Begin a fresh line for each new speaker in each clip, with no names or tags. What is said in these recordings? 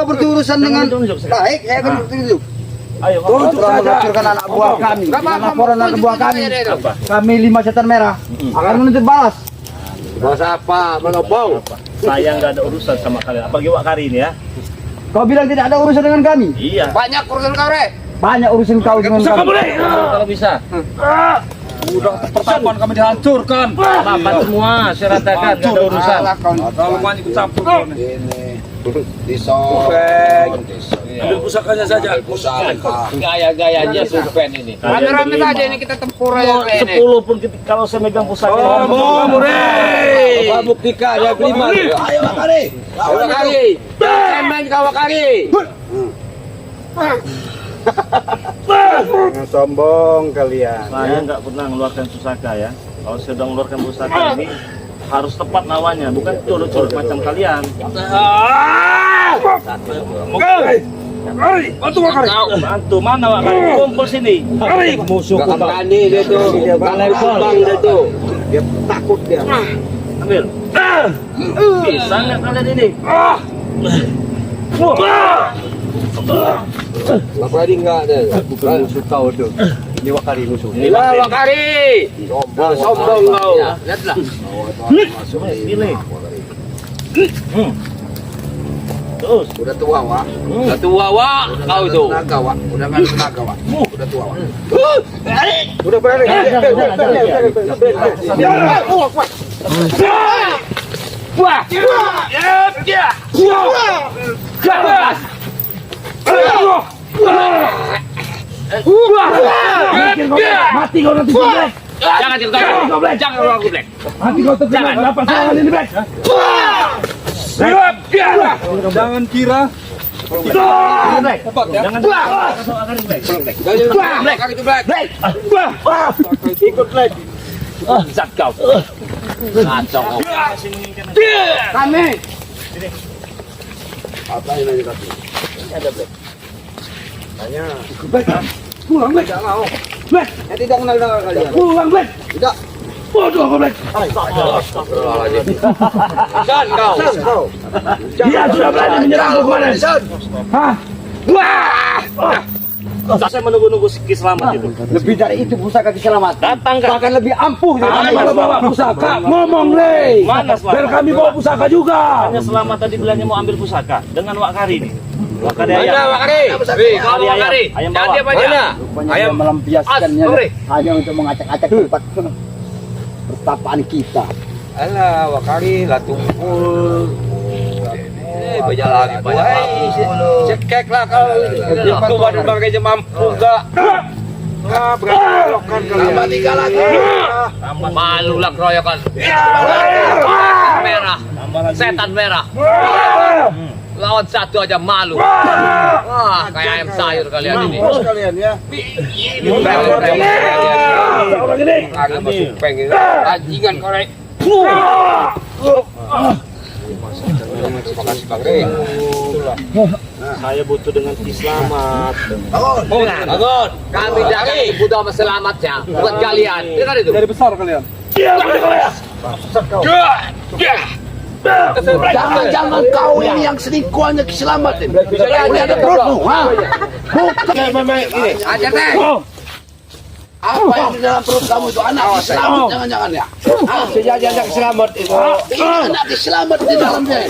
kau berurusan dengan baik, saya akan bertunjuk.
Ayo,
Untuk melaporkan anak buah kami, laporan anak buah kami. Kami 5 setan merah akan menuntut balas.
Bos apa? Menopong.
saya nggak ada urusan sama kalian. Apalagi Wak Kari ini ya.
Kau bilang tidak ada urusan dengan kami.
Iya.
Banyak urusan kau, Re.
Banyak urusan kau dengan kami.
Kalau bisa.
Udah pertapan kami dihancurkan.
Apa semua saya ratakan nggak ada urusan.
Kalau banyak ikut campur.
Ini disok.
Ambil pusakanya saja.
Pusaka.
Gaya-gayanya Supen ini.
Rame-rame saja ini kita tempur aja ini.
10 pun kalau saya megang pusaka.
Apa buktikan ya beriman? Ayo Wakari. Wakari. Cemen kau Wakari.
Sombong kalian.
Saya nggak pernah mengeluarkan pusaka ya. Kalau saya sudah mengeluarkan pusaka ini harus tepat lawannya, bukan curut-curut macam kalian. Bantu mana Wak Kari? Kumpul sini.
Musuh berani dia tuh. Kalian kumbang dia tuh. Dia takut dia.
Ambil. Bisa nggak kalian ini?
Wakari enggak ada.
Bukan musuh kau tuh. Ini Wakari musuh.
Inilah Wakari. Sombong kau.
Lihatlah.
Pilih. Terus.
Udah tua, Wak.
Udah tua, Wak. Kau itu.
Tenaga, Wak. Udah nggak ada tenaga, Wak. Udah tua, Wak.
Udah berani.
Wah.
Mati kau nanti Black.
Jangan ditekan. Jangan orang Black.
Mati kau terkena apa serangan ini Black.
Jangan kira.
Jangan
Black, itu Black.
Ikut Black.
Zat kau. Kacau.
Kami. Apa ini dikasih?
ada Black.
Tanya.
Black. Pulang Black.
Tidak mau.
Black.
Saya tidak kenal dengan kalian.
Pulang Black.
Tidak.
Bodoh kau Black.
Dan kau.
Dia sudah berani menyerangku kemarin. Hah?
Saya menunggu-nunggu Kiselamat itu.
Lebih dari itu pusaka keselamatan.
Datang kan?
Bahkan lebih ampuh
Mana
daripada bawa pusaka. Ngomong Le.
Mana Selamat?
Biar kami bawa pusaka juga.
Hanya Selamat tadi bilangnya mau ambil pusaka dengan Wak Kari ini. Wak Kari
Mana
ayam.
Wakari?
Kari ayam. Ayam bawah.
Mana?
Rupanya
Ayam.
dia melampiaskannya
As, sorry.
hanya untuk mengacak-acak tempat pertapaan kita.
Alah, Wakari lah tumpul. Berjalan cekek lah kau. Aku baru bagainya mampu gak? Berkelokan kalian. Tambah 3 lagi.
Malu lah keroyokan. Merah. Setan merah. Lawan satu aja malu. Wah, kayak ayam sayur kalian ini.
Mampus kalian ya. Lagi masuk peng ini. Bajingan korek. Terima kasih Bang Rey.
Saya butuh dengan Kiselamat.
Bangun. Kami dari butuh sama selamatnya. Bukan kalian. Dengar itu.
Dari besar kalian.
Jangan kau ini yang selingkuhannya keselamatan.
Bisa jadi
ada perutmu, ha? Bukan.
Ajar teh.
Apa yang di dalam perut kamu itu anak selamat jangan-jangan ya?
Sejadi anak selamat itu.
Ini anak selamat di dalamnya.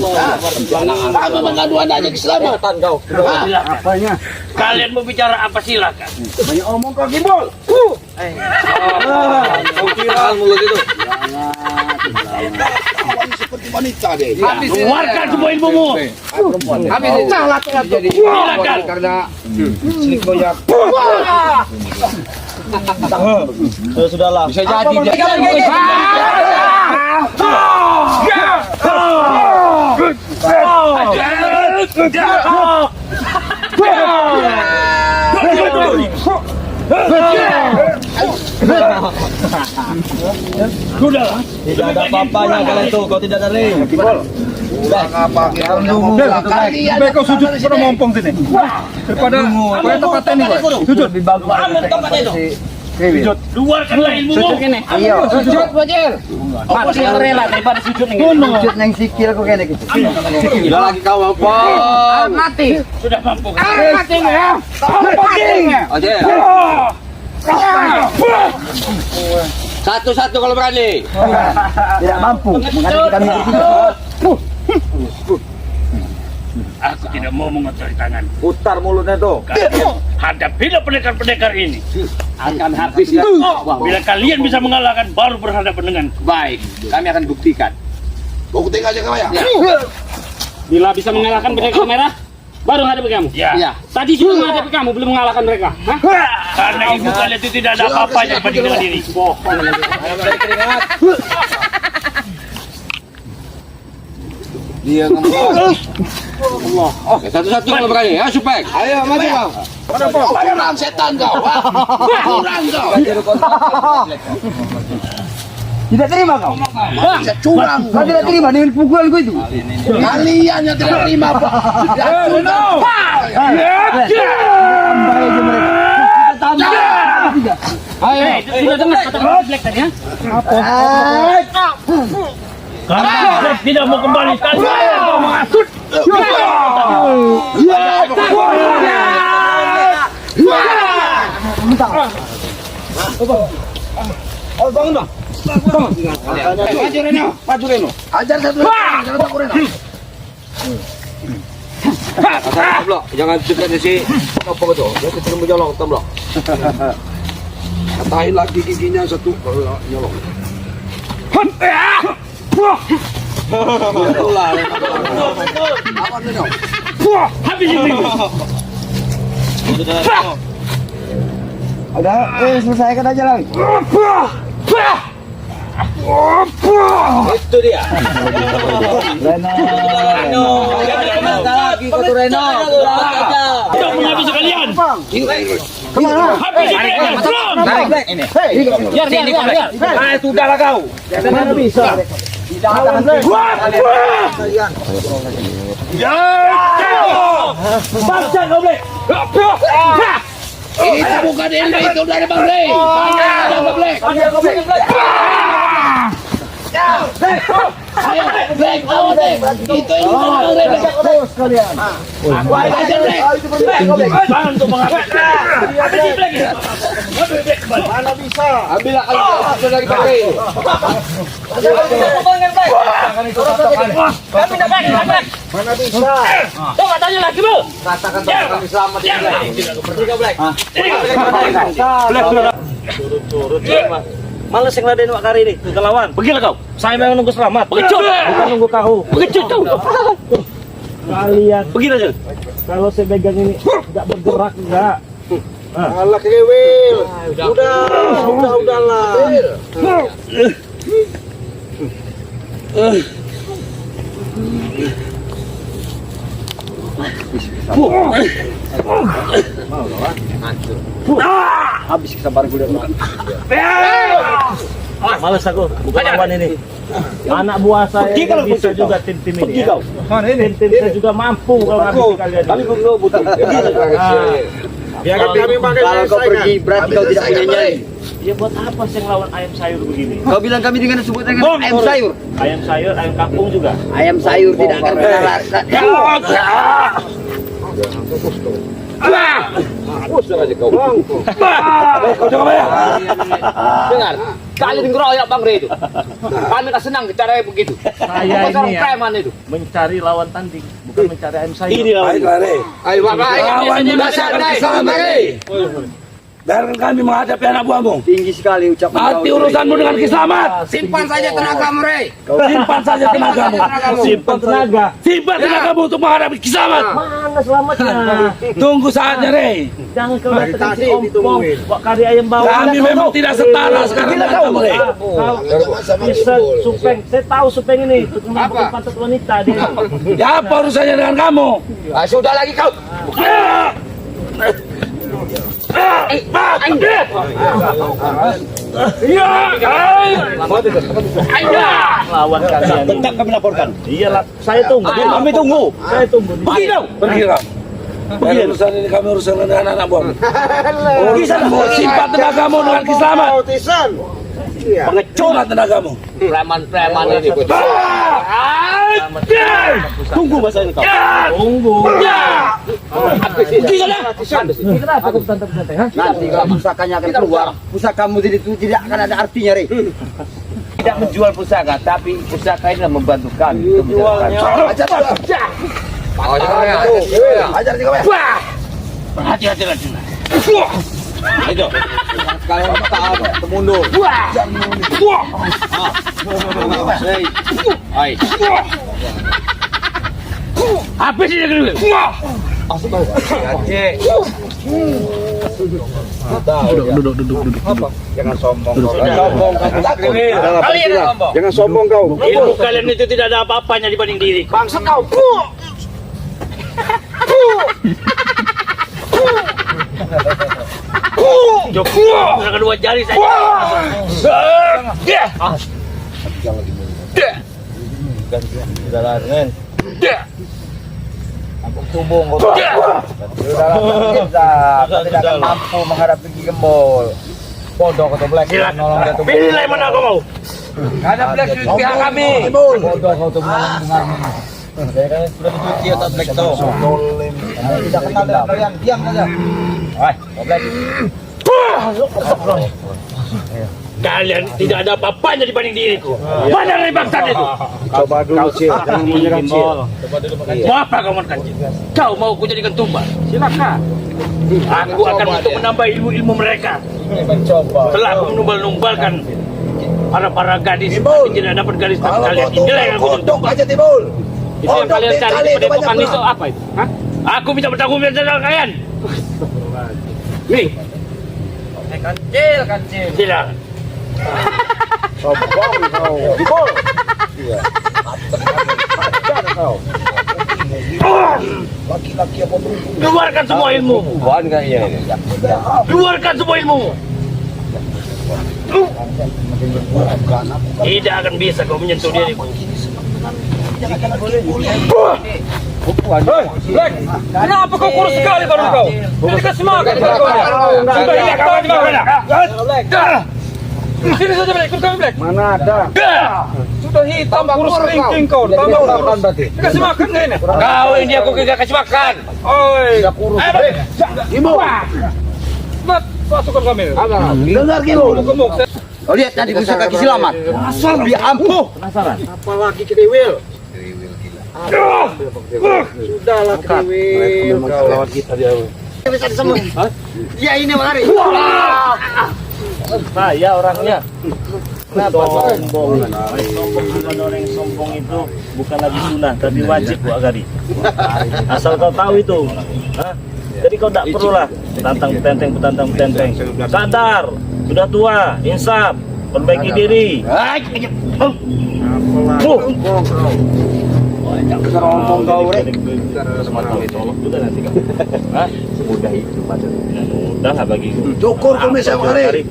Kamu mengandung anaknya keselamatan kau. Apanya?
Kalian mau bicara apa silakan.
Banyak omong kau gimbal.
Kau kira mulut itu.
Seperti wanita deh.
Keluarkan semua ilmumu.
Habis itu jadi
Silakan.
karena selingkuhnya.
Sudahlah.
Bisa jadi dia.
Tidak ada apa-apanya kalian itu, kau tidak ada ring.
Baik kau sujud pada mompong sini. Daripada kau tempatnya ini, Pak. Sujud.
Lebih bagus.
Ambil tempatnya itu.
Keluarkanlah ilmumu.
Iya. Sujud bojel.
Apa sih yang rela daripada sujud nih?
Sujud nang sikil kok kene gitu. Gila lagi kau apa?
Mati.
Sudah mampu.
Mati ya.
Oke. Satu-satu kalau berani. Tidak mampu menghadapi kami di sini.
Aku tidak mau mengotori tangan.
Putar mulutnya tuh.
Hadapilah pendekar-pendekar ini.
Akan habis ya.
Bila kalian bisa mengalahkan, baru berhadapan dengan.
Baik, kami akan buktikan.
Buktikan aja kau ya.
Bila bisa mengalahkan pendekar merah, baru hadapi kamu.
Ya.
Iya.
Tadi sudah menghadapi kamu, belum mengalahkan mereka. Hah?
Karena ibu kalian itu tidak ada apa-apanya dibanding dengan diri.
Dia ngomong. Oke, satu-satu kalau berani. Ya, Supek. Ayo, maju kau.
Kurang setan kau. Kurang kau.
Tidak terima kau.
Bisa curang.
Kau tidak terima dengan pukulanku itu.
Kalian yang tidak terima.
Sudah dengar kata Black tadi ya?
Karena saya tidak mau kembali. Kalian mau mengasut.
Maju Reno. Ajar satu. Jangan takut Reno.
Blok, jangan dekat di sini. Apa itu? Dia kecil menjolong, blok.
Katahin lagi giginya satu. Nyolong. Awan Reno.
Habis ini.
Ada, selesaikan aja lang. Itu dia. Reno. Lagi kau tuh Reno.
Tidak menghabisi kalian.
Kemana?
Habis ini.
Ini.
Biar, biar.
Sudahlah kau. Jangan bisa. Jangan.
Paksa kau Black.
Itu bukan ilmu itu dari Bang Rey. Tanya Bang Black. Ayo, Black, awas Black. Itu ilmu Bang Rey.
Terus kalian.
Ajar Black.
Jangan untuk menghabis. Habis ini Black.
Mana bisa? Ambillah kalau ada lagi pakai.
Kami nak Black.
Mana bisa?
Coba tanya lagi bro.
Katakan kami selamat ya. Bertiga Black.
Turut-turut. Males yang laden wak kari ini. Kita lawan. Pergilah kau. Saya memang nunggu selamat. Pengecut. Bukan nunggu kau. Pengecut kau. Kalian. Pergi aja. Kalau saya pegang ini tidak bergerak enggak.
Alah kewil. Udahlah. Habis kesabaran gue lihat.
Males aku. Bukan lawan ini. Anak buah saya bisa juga tim-tim ini. Tim-tim saya juga mampu kalau ngambil kalian.
Kami belum butuh. Biarkan kami pakai. Kalau kau pergi berarti kau tidak punya nyai.
Ya buat apa sih ngelawan ayam sayur begini?
Kau bilang kami dengan sebut dengan ayam sayur.
Ayam sayur, ayam kampung juga.
Ayam sayur tidak akan pernah
Dengar, kalian ngeroyok Bang Rey itu. Kami tak senang caranya begitu.
Saya
Orang
ini ya
preman itu.
mencari lawan tanding, bukan mencari ayam sayur.
Ini lawan.
Ayo
Lawan merasakan kesalahan Rey.
Biarkan kami menghadapi anak buahmu.
tinggi sekali ucapan
Mati urusanmu dengan kisamat.
Simpan saja tenagamu Rey.
Simpan saja tenagamu.
Simpan tenaga.
Simpan tenagamu untuk menghadapi kisamat.
Mana selamatnya?
Tunggu saatnya, Rey.
Jangan kau datang si ompong, buat kari ayam bawang.
Kami memang tidak setara sekarang dengan kamu, Rey.
Bisa Supeng, saya tahu Supeng ini tukang pantat wanita dia.
Ya apa urusannya dengan kamu?
Sudah lagi kau.
Lawan kalian.
kami laporkan.
Iyalah, saya tunggu.
Kami tunggu.
Saya tunggu.
Pergi kau. Urusan ini kami urusan dengan anak buah. Urusanmu, simpan tenagamu dengan Kislamat. Pengecut tenagamu.
Preman-preman ini.
Tunggu masa ini kau. Tunggu.
Nanti kalau pusakanya akan keluar, pusakamu tidak akan ada artinya, Rey. Tidak menjual pusaka, tapi pusaka ini membantu kami. Ajar tiga.
Hati-hati lagi.
Ayo. Kalian tak mundur. Hai.
Apa sih dia dulu?
Duduk. Jangan sombong.
Kalian yang ngomong.
Jangan sombong kau.
Ilmu kalian itu tidak ada apa-apanya dibanding diri.
Bangsa kau.
Dengan dua jari saja.
Tidak akan mampu menghadapi Gembol. Bodoh kau Black.
Silakan. Pilih mana kau mau.
Ada Black di pihak kami. Bodoh kau tuh mendengar. Sudah dicuci atau Black tuh. Tidak kenal dengan kalian. Diam saja. Black.
Kalian tidak ada apa-apanya dibanding diriku. Mana dari bangsa itu?
Coba dulu Cil, jangan menyerang Cil.
Mau apa kau mau kancing? Kau mau ku jadikan tumbal? Silakan. Aku akan untuk menambah ilmu-ilmu mereka. Setelah aku menumbalkan para gadis, tapi tidak dapat gadis tapi kalian. Inilah yang aku tuntut.
aja Tibul.
Itu yang kalian cari di padepokan itu apa itu? Hah?
Aku minta bertanggung jawab dengan kalian. Nih,
Kancil.
silakan.
Sombong kau. Tibul. Laki-laki apa tuh?
Keluarkan semua ilmu.
Bukan kayaknya ini.
Keluarkan semua ilmu. Tidak akan bisa kau menyentuh diriku.
Black, kenapa kau kurus sekali baru kau? Dikasih makan barunya.
Sudah ini kau dimakan.
Sini saja Black, ikut kami Black. Mana ada? Sudah hitam, kurus kering kau. Tambah kurus. Dikasih makan nggak ini?
Kau ini aku tidak kasih makan.
Oi, sudah kurus. Ibu. Mat, masukkan kami.
Dengar Gimo.
Gemuk.
Oh lihat tadi pusaka kaki selamat. Dia ampuh.
Apalagi kriwil. Sudahlah kriwil.
Lawan kita dia. Bisa disembur. Dia ini mengari.
Saya orangnya. Kenapa sombong? Sombong bukan orang yang sombong itu bukan lagi sunnah tapi wajib Bu Agadi. Asal kau tahu itu. Hah? Jadi kau tak perlulah petantang petenteng. Sadar, sudah tua, insaf, perbaiki diri.
Ngomong kau Rek.
Semudah itu mudah lah bagi.
Cukur kumis saya mengari.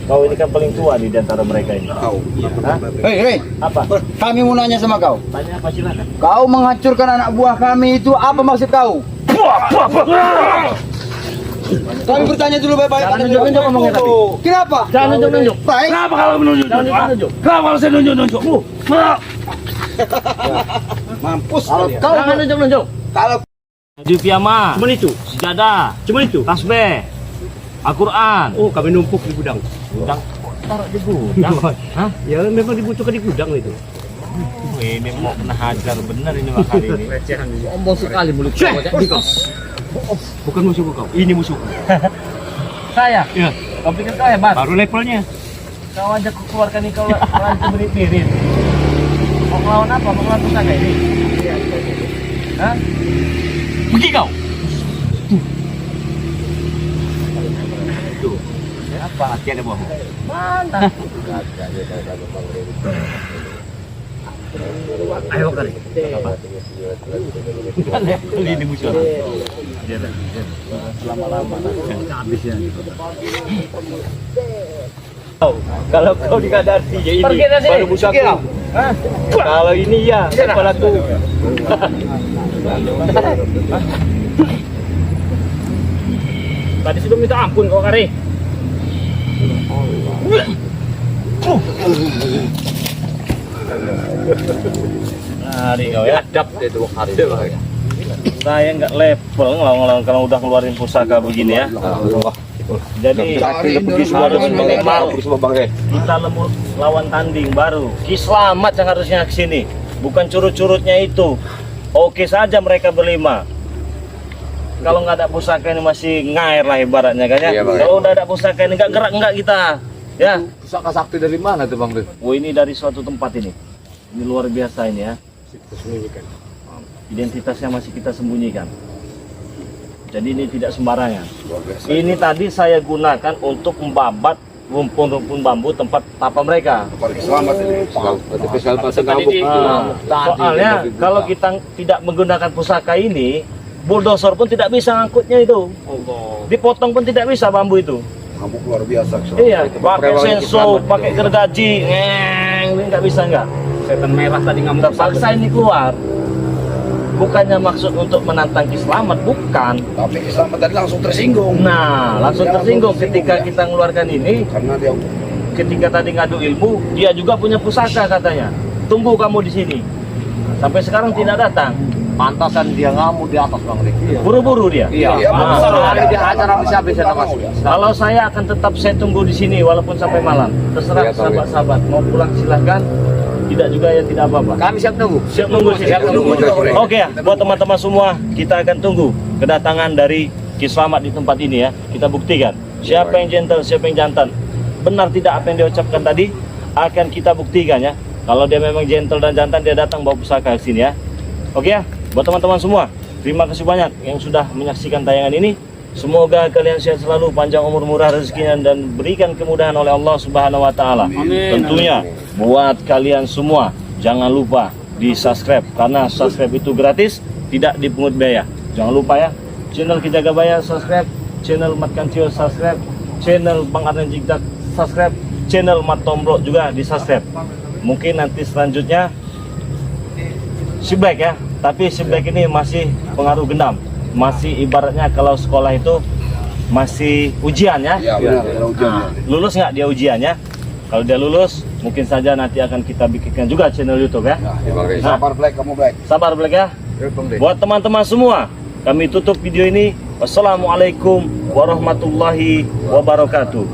Kau ini kan paling tua di antara mereka ini.
Hei,
Apa?
kami mau nanya sama kau.
Tanya apa silakan.
Kau menghancurkan anak buah kami itu apa maksud kau? Kami bertanya dulu baik-baik.
Nunjuk ngomongnya tapi.
Kenapa?
Jangan nunjuk.
Baik.
Kenapa kalau menunjuk?
Nunjuk.
Kenapa kalau saya nunjuk-nunjukmu?
Mampus
Kau jangan nunjuk.
Kalau
Haji Piyama,
Cuma itu.
sejadah,
Cuma itu.
tasbih, Al-Quran.
Oh, kami numpuk di gudang.
Gudang. Taruh di gudang. Hah?
Ya memang dibutuhkan di gudang itu.
Ini mau kena hajar benar ini Mak Kari ini.
Sombong sekali mulut kau.
Bukan musuh kau. Ini musuh.
Saya.
Ya.
Kau pikir kau hebat?
Baru levelnya.
Kau ajak ku keluarkan nih kau lawan mirin. Mau melawan apa? Mau melawan pusaka ini? Hah?
Pergi kau.
Apa?
Mati ada buahmu.
Mana?
Ayo Kari. Bukan level ini musuh. Lama-lama habisnya. Kalau kau dikadari ya ini
Pergi dari sini.
baru musuhku. Kalau ini ya kepalaku.
Tadi sudah minta ampun kau Kari.
Hari kau ya.
Adap dia 2 hari.
Saya nggak level ngelawan kalau udah keluarin pusaka begini ya. Jadi kita lemur lawan tanding baru. Ki Selamat yang harusnya ke sini, bukan curut-curutnya itu. Oke saja mereka berlima. Kalau nggak ada pusaka ini masih ngair lah ibaratnya kan ya.
Iya, Bang.
Kalau udah ada pusaka ini nggak gerak nggak kita. Ya.
Pusaka sakti dari mana tuh Bang?
Oh ini dari suatu tempat ini. Ini luar biasa ini ya. Identitasnya masih kita sembunyikan. Jadi ini tidak sembarangan. Ini tadi saya gunakan untuk membabat rumpun-rumpun bambu tempat tapa mereka.
Selamat ini.
Soalnya kalau kita tidak menggunakan pusaka ini, bulldozer pun tidak bisa ngangkutnya itu. Dipotong pun tidak bisa bambu itu.
Kamu luar biasa.
Iya, pakai senso, pakai gergaji, ini nggak bisa nggak.
Setan merah tadi ngamuk.
Terpaksa ini keluar. Bukannya maksud untuk menantang Ki Selamat, bukan.
Tapi Selamat tadi langsung tersinggung.
Nah, langsung tersinggung ketika kita mengeluarkan ini.
Karena dia
Ketika tadi ngadu ilmu, dia juga punya pusaka katanya. Tunggu kamu di sini. Sampai sekarang tidak datang.
Pantasan dia ngamuk di atas Bang.
Buru-buru dia.
Iya.
Ah.
Dia acara habis-habisan sama
Kalau saya akan tetap saya tunggu di sini walaupun sampai malam. Terserah sahabat-sahabat mau pulang silahkan. Tidak juga ya tidak apa-apa.
Kami siap nunggu.
Siap nunggu sih.
Siap nunggu juga boleh.
Oke ya, buat teman-teman semua, kita akan tunggu kedatangan dari Ki Selamat di tempat ini ya. Kita buktikan siapa yang gentle, siapa yang jantan. Benar tidak apa yang dia ucapkan tadi, akan kita buktikan ya. Kalau dia memang gentle dan jantan, dia datang bawa pusaka ke sini ya. Oke ya, buat teman-teman semua, terima kasih banyak yang sudah menyaksikan tayangan ini. Semoga kalian sehat selalu, panjang umur, murah rezekinya, dan berikan kemudahan oleh Allah Subhanahu wa Ta'ala. Tentunya buat kalian semua jangan lupa di subscribe, karena subscribe itu gratis, tidak dipungut biaya. Jangan lupa ya, channel Ki Jagabaya subscribe, channel Mat Kancil subscribe, channel Bang Arnen Jigdak subscribe, channel Mat Tombro juga di subscribe. Mungkin nanti selanjutnya si Black ya, tapi si Black ini masih pengaruh gendam. Masih ibaratnya kalau sekolah itu masih ujian ya.
Iya benar, ada ujiannya.
Lulus nggak dia ujiannya? Kalau dia lulus, mungkin saja nanti akan kita bikinkan juga channel YouTube ya.
Sabar Black, kamu Black.
Sabar Black ya. Buat teman-teman semua, kami tutup video ini. Wassalamualaikum warahmatullahi wabarakatuh.